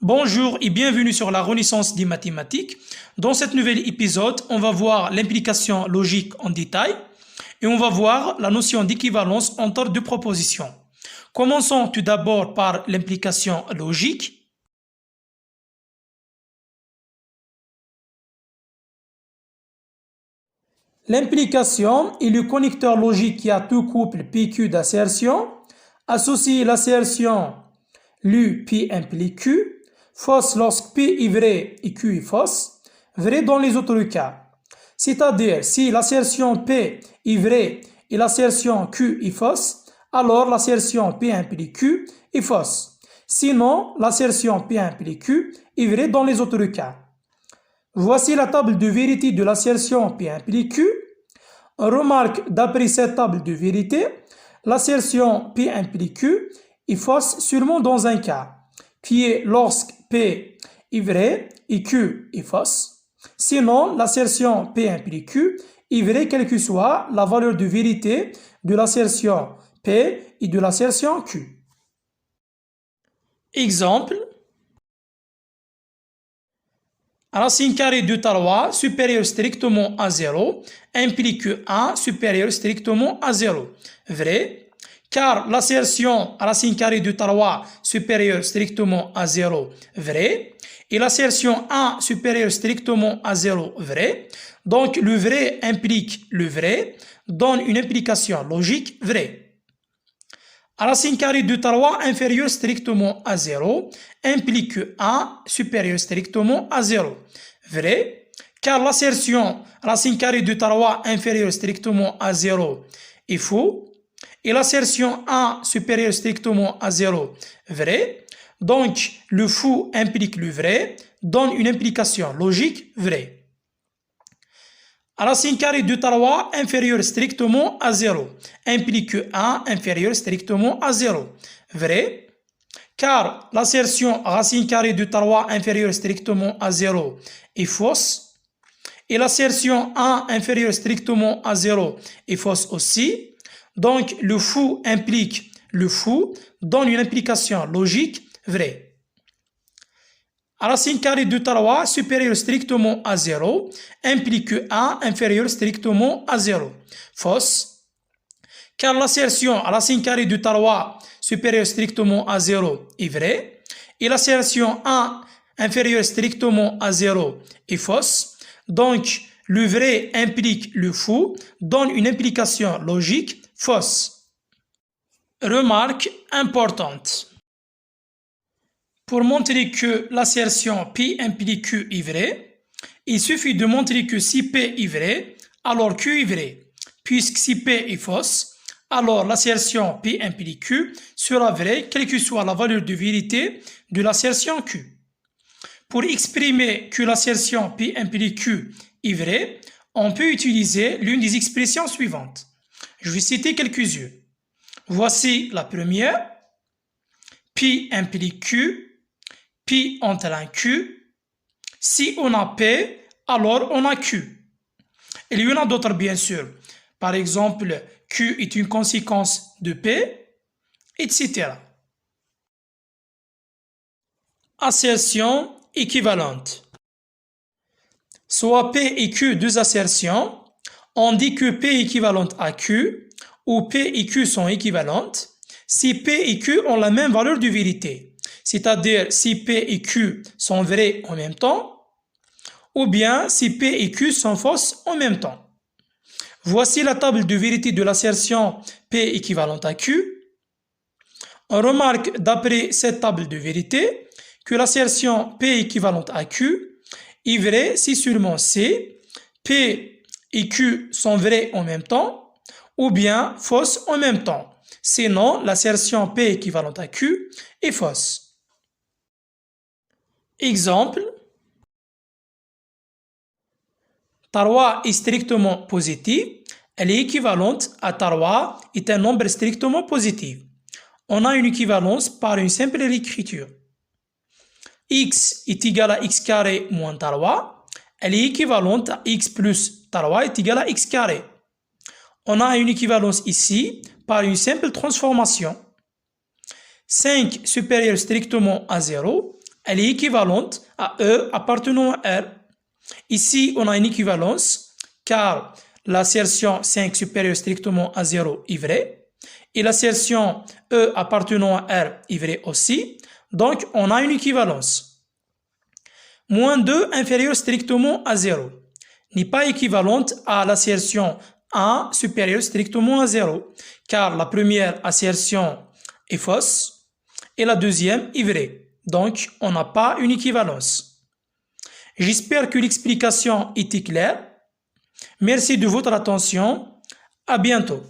Bonjour et bienvenue sur la Renaissance des mathématiques. Dans cet nouvel épisode, on va voir l'implication logique en détail et on va voir la notion d'équivalence entre deux propositions. Commençons tout d'abord par l'implication logique. L'implication est le connecteur logique qui a tout couple PQ d'assertion, associe l'assertion lu P implique Q, fausse lorsque P est vrai et Q est fausse, vrai dans les autres cas. C'est-à-dire, si l'assertion P est vraie et l'assertion Q est fausse, alors l'assertion P implique Q est fausse. Sinon, l'assertion P implique Q est vraie dans les autres cas. Voici la table de vérité de l'assertion P implique Q. On remarque d'après cette table de vérité, l'assertion P implique Q est fausse seulement dans un cas, qui est lorsque P est vrai et Q est fausse. Sinon, l'assertion P implique Q est vraie quelle que soit la valeur de vérité de l'assertion P et de l'assertion Q. Exemple. Racine carrée de 3 supérieure strictement à 0 implique que 1 supérieur strictement à 0. Vrai, car l'assertion racine carrée de 3 supérieure strictement à 0, vrai, et l'assertion 1 supérieure strictement à 0, vrai. Donc le vrai implique le vrai, donne une implication logique vraie. Racine carrée de 3 inférieure strictement à 0 implique que 1 supérieur strictement à 0. Vrai, car l'assertion racine carrée de 3 inférieure strictement à 0 est faux, et l'assertion 1 supérieur strictement à 0 vrai. Donc, le faux implique le vrai, donne une implication logique vraie. Racine carrée de 3 inférieure strictement à 0 implique que 1 inférieur strictement à 0. Vrai, car l'assertion racine carrée de 3 inférieure strictement à 0 est fausse, et l'assertion 1 inférieure strictement à 0 est fausse aussi. Donc, le faux implique le faux, donne une implication logique vraie. Racine carrée de 3 supérieure strictement à 0 implique que 1 inférieur strictement à 0. Fausse, car l'assertion racine carrée de 3 supérieure strictement à 0 est vraie, et l'assertion 1 inférieur strictement à 0 est fausse. Donc, le vrai implique le faux, donne une implication logique fausse. Remarque importante. Pour montrer que l'assertion P implique Q est vraie, il suffit de montrer que si P est vrai, alors Q est vrai. Puisque si P est fausse, alors l'assertion P implique Q sera vraie, quelle que soit la valeur de vérité de l'assertion Q. Pour exprimer que l'assertion P implique Q est vraie, on peut utiliser l'une des expressions suivantes. Je vais citer quelques-unes. Voici la première. P implique Q. P entraîne Q. Si on a P, alors on a Q. Il y en a d'autres bien sûr. Par exemple, Q est une conséquence de P, etc. Assertion équivalente. Soit P et Q deux assertions, on dit que P est équivalente à Q, ou P et Q sont équivalentes, si P et Q ont la même valeur de vérité. C'est-à-dire si P et Q sont vrais en même temps, ou bien si P et Q sont fausses en même temps. Voici la table de vérité de l'assertion P équivalente à Q. On remarque d'après cette table de vérité que l'assertion P équivalente à Q est vraie si seulement C, P et Q sont vrais en même temps, ou bien fausses en même temps. Sinon, l'assertion P équivalente à Q est fausse. Exemple. 3 est strictement positive, elle est équivalente à 3 est un nombre strictement positif. On a une équivalence par une simple écriture. X est égal à x carré moins 3, elle est équivalente à x plus 3 est égal à x carré. On a une équivalence ici par une simple transformation. 5 supérieur strictement à 0 elle est équivalente à E appartenant à R. Ici, on a une équivalence, car l'assertion 5 supérieure strictement à 0 est vraie, et l'assertion E appartenant à R est vraie aussi, donc on a une équivalence. Moins 2 inférieure strictement à 0 n'est pas équivalente à l'assertion 1 supérieure strictement à 0, car la première assertion est fausse et la deuxième est vraie. Donc, on n'a pas une équivalence. J'espère que l'explication était claire. Merci de votre attention. À bientôt.